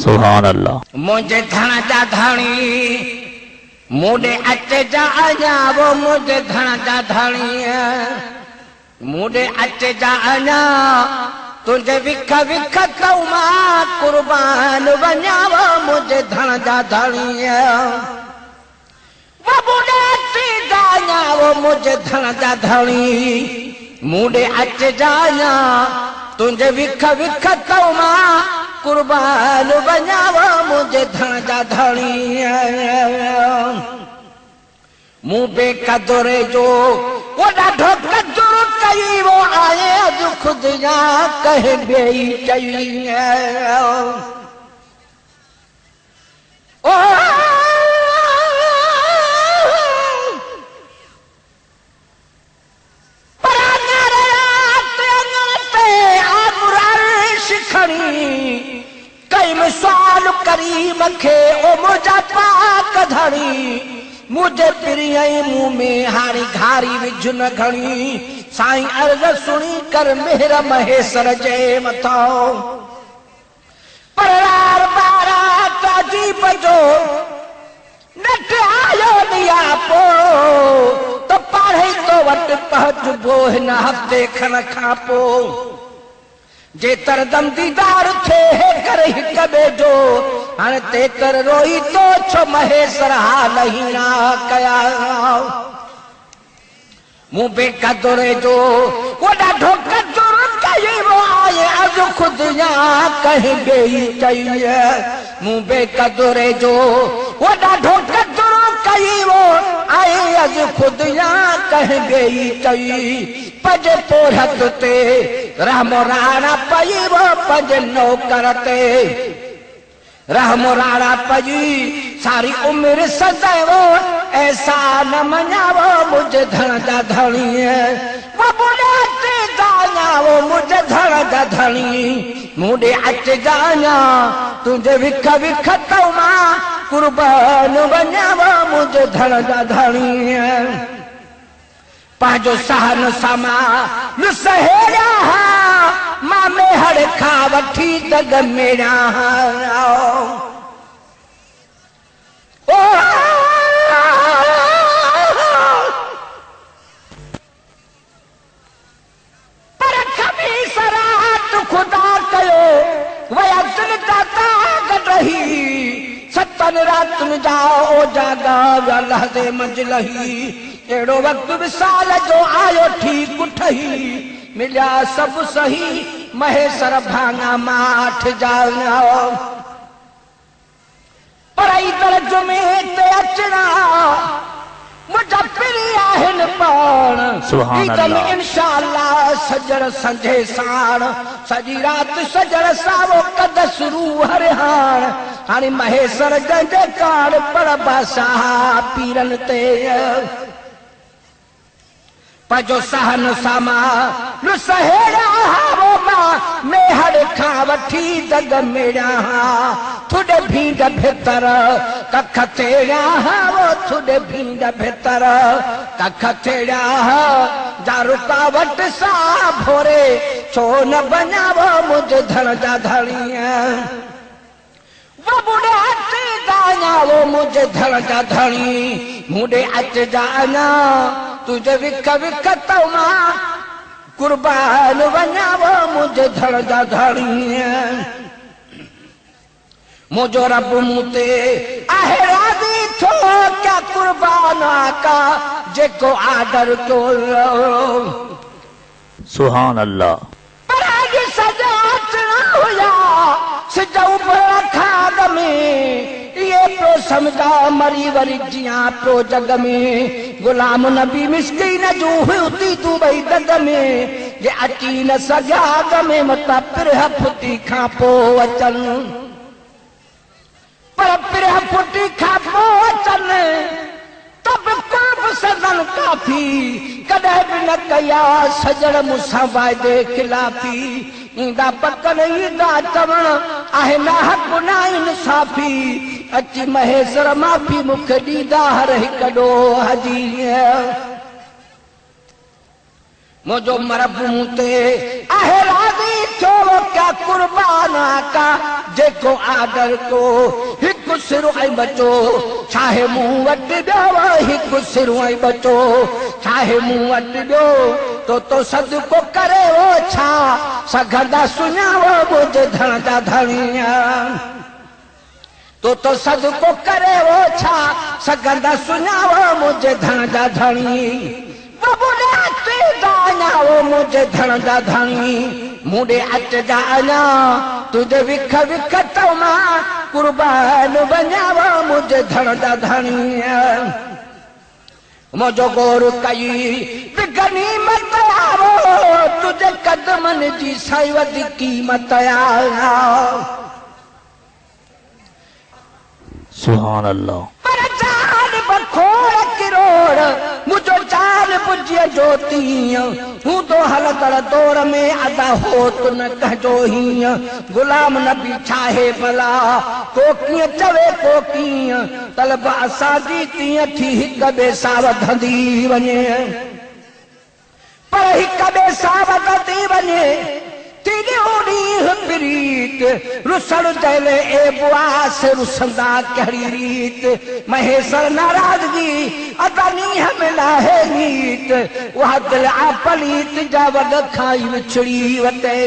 सुभान अल्लाह। मुझे धन जा धणी मुझे अचे जा अञा वो मुझे धन जा धणी मुझे अचे जा अञा तुझे विख विख कऊ मां कुर्बान वञा वो मुझे धन जा धणी वो मुझे अचे जा अञा वो मुझे धन जा धणी मुझे अचे जा अञा तुझे विख विख कऊ मां कुर्बान वञा वो मुझे धन जा धणी मूं बेकदुरे जो वो ॾाढो कदुर कई वो आए अॼु ख़ुदि जा कहे ॿेई चई ओ कई मिसाल करीम खे ओ मुझा पाक धणी मुझे प्रिय मुंह में हारी घारी विझ न घणी साईं अर्ज़ सुनी कर मेहर महेश्वर जे मथां पर बारात अजीब जो नट आयो नियापो तो पाढ़े तो वट पहुंचबो हिन हफ़्ते खन खां पोइ जे तरदम दीदार थे कर हिक ॿिए जो हाणे ते कर रोई तो छो महेश्वर हाल ही ना कया मूं बेकदुरे जो वो ॾाढो कदुर कई वो आए अॼु ख़ुदि जा कहीं ॿेई चई मूं बेकदुरे जो वो ॾाढो कदुर कई वो आए अॼु ख़ुदि जा कहीं ॿेई चई पज पोरहत ते रहमो राणा पई वो पज नौकर ते रहमो राणा पई सारी उम्र सदैव ऐसा न मञावो मुझे धन जा धणी वो बुढ़ाते जाना वो मुझे धन जा धणी मुझे अच जाना तुझे विख विख तो मां कुर्बान वञावो मुझे धन जा धणी पाजो सहन समा न सहेड़ा मां में हड़ खा वठी दग मेरा ओ पर कभी सरात खुदा कयो वया दिल दाता गडही सतन रात में जाओ जागा अल्लाह दे मंजलही एड़ो वक्त विसाल जो आयो ठीक ठही मिलिया सब सही महेश्वर भांगा माठ जाओ पर इधर जुमे ते अचना मुझा पिरी आहिन पाण ईदम इंशाअल्लाह सजर संझे साण सजी रात सजर सावो कद शुरू हरिहाण हाणे महेश्वर जंहिंजे कान पर बादशाह पीरन ते पजो सहन सामा न सहेड़ा वो मां में हड़ खा वठी दग मेरा थुॾे भींड भितर कख तेड़ा वो थुॾे भींड भितर कख तेड़ा जा रुकावट सा भोरे छो न बञावो मुझे धन जा धणी वो बुढ़े अच जाना वो मुझे धन जा धणी मुझे अच जाना तुझे विख विख तो मां कुर्बान वञावो मुझे धन जा धणी मुझो रब मूं ते आहे राज़ी थो क्या कुर्बान आका जेको आदर कयो सुभान अल्लाह। पर अॼु सजा अचणा हुया सिज उभर खाद में ये प्रो समझा मरी वरी जिया प्रो जग में गुलाम नबी मिस्कीन जो हुई तू भई दग में जे अची न सघिया अग में मता पिरह फुटी खां पोइ अचनि पर पिरह फुटी खां पोइ अचनि तब कुर्ब सदन काफी कॾहिं बि न कया सजण मूंसां वाइदे खिलाफी ईंदा पकन ईंदा चवण आहे ना हक़ ना इंसाफ़ी अची महेश्वर माफ़ी मूंखे ॾींदा हर हिकु ॾोह जी मुझो मरबू ते आहे राज़ी थियो क्या कुर्बा कुर्बाना का जेको आदर को हिकु सिरो ऐं बचो छाहे मूं वटि ॾियो हिकु सिरो ऐं बचो छाहे मूं वटि ॾियो तो सदको करे वो छा सघंदा सुञाव मुंहिंजे धन जा धणिया तो सदको करे वो छा सघंदा सुञाव मुंहिंजे धन जा धणी वो मुझे धन जा धणी मुझे अचजा अञा तुझे विख विख तो मां कुर्बान बञाव मुझे धन जा धणी मुझो गोर कई गनीमत आवो तुझे कदमन जी साईं वधी कीमत आ सुभान अल्लाह पर जान बखोड़ किरोड़ मुझो जान पुजिय ज्योति हूं तो हलदड़ दौर में अदा हो तो न कहजो हीअं गुलाम नबी छाहे भला को कीअं चवे को कीअं तलब असांजी तीअं थी हिक ॿिए सां वधंदी वञे पर हिक ॿिए सां वधंदी वञे प्रीत रुसण जले ए बुआस रुसंदा कहिड़ी रीत महेश्वर नाराज़गी अदानी हमेला है नीत वह दिल आ पलीत जा वॾ खाई विछड़ी वटे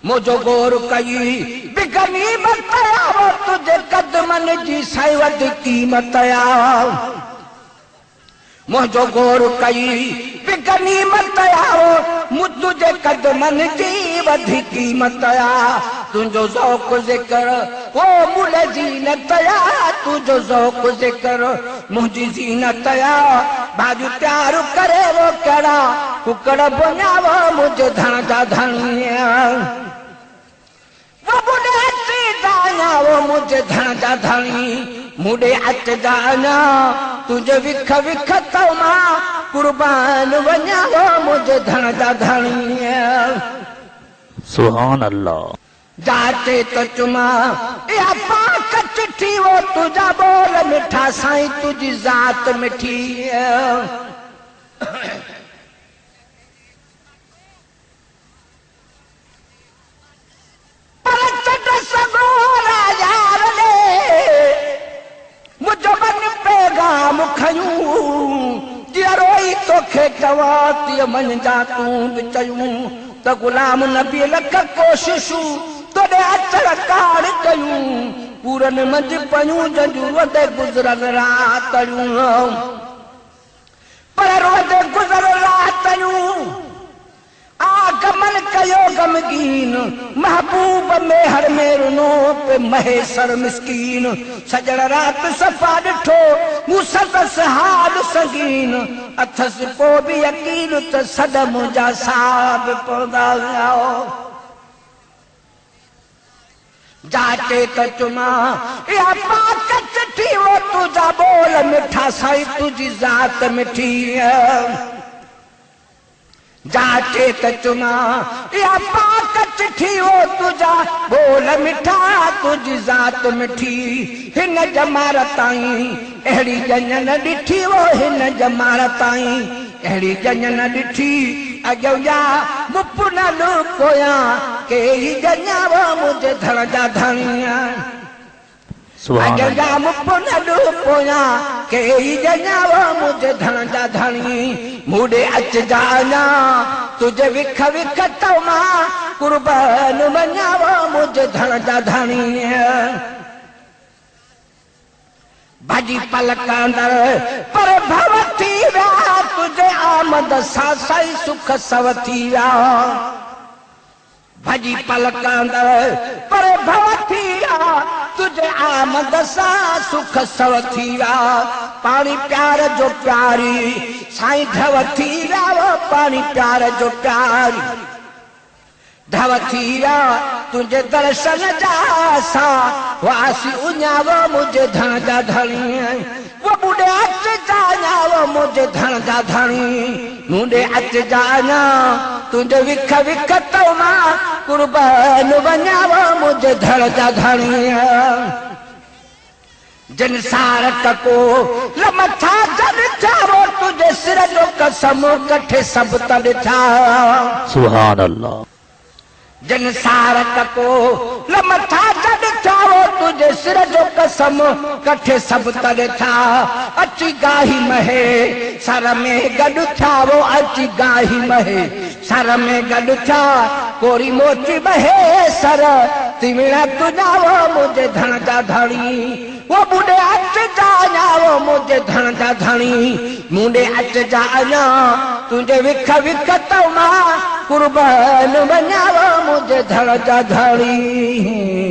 मुझो गोर कई बिगनीमत आवो तुझे कदमन जी साईं वधी कीमत आ मुझो गोर कई बिगनीमत आओ मुझे कदमन जी वधी कीमत आ तुझो ज़ौक़ ज़िक्र वो मुले जीनत आ तुझो ज़ौक़ ज़िक्र मुझी जीनत आ भाॼियूं तैयार करे वो कहिड़ा कुकड़ बुञाव मुझे धन जा धणिया वो मुझे धन जा धणी मुझे अचजा अञा तुझे विख विख तो मां कुर्बान वञाव मुझे धन जा धणी सुभान अल्लाह जाते तो चुमा या पाक चिट्ठी वो तुझा बोल मिठा साईं तुझी ज़ात मिठी मुझो मन पैगाम खयूं जिरोई तोखे चवाती मन जा तूं बि चयूं त गुलाम नबी लख कोशिशूं तोॾे अचण काड़ कयूं पूरन मंझि पयूं जंहिंजूं रोदे गुज़रल रातयूं पर रोदे गुज़रल रातयूं आगमन कयो गमगीन महबूब में हर मेरनो पे महेश्वर मिस्कीन सजण रात सफ़ा ॾिठो मुसदस हाल संगीन अथस को बि यकीन त सॾ मुंहिंजा साब पवंदा जाते त चुमा या पाक चिट्ठी वो तुझा बोल मिठा साईं तुझी ज़ात मिठी जाते त चुमा या पाक चिट्ठी वो तुझा बोल मिठा तुझी ज़ात मिठी हिन जमार ताईं अहिड़ी जञ न ॾिठी वो हिन जमार ताईं अहिड़ी जञ न ॾिठी अॻियां जा मुप न लुकोया कहिड़ी जञाव मुंहिंजे धन जा धणिया अॻियां जा मुप न लुकोया कहिड़ी जञाव मुंहिंजे धन जा धणी मूॾे अचजा अञा तुझे विख विख तो मां कुर्बान वञाव मुंहिंजे धन जा धणी भाॼी पलक अंदर पर भव थी विया तुझे आमद सां साईं सुख सव थी विया भाॼी पलक अंदर पर भव थी विया तुझे आमद सां सुख सव थी विया पाणी प्यार जो प्यारी साईं ढव थी विया पाणी प्यार जो प्यारी ढव थी विया तुझे दर्शन जा सा वासी उञाव मुझे धन जा धणी वो बुढ़े अच जाना मुझे धन जा धणी मुंडे अच जाना तुझे विख विख तो मां कुर्बान वञाव मुझे धन जा धणी जिन सारक को लमथा जन चारो तुझे सिर जो कसम कठे सब तड़ था सुभान अल्लाह जन सार कको लमथा जड चावो तुझे सिर जो कसम कठे सब तर था अची गाही महे सर में गड थावो अची गाही महे सर में गड था कोरी मोची बहे सर तिमिणा तुझावो मुझे धन जा धणी वो मुंडे अच जाओ मुझे धन जा धणी मुंडे अच जाना तुझे विख विख तमा कुर्बान बनावो मुझे धन जा धणी।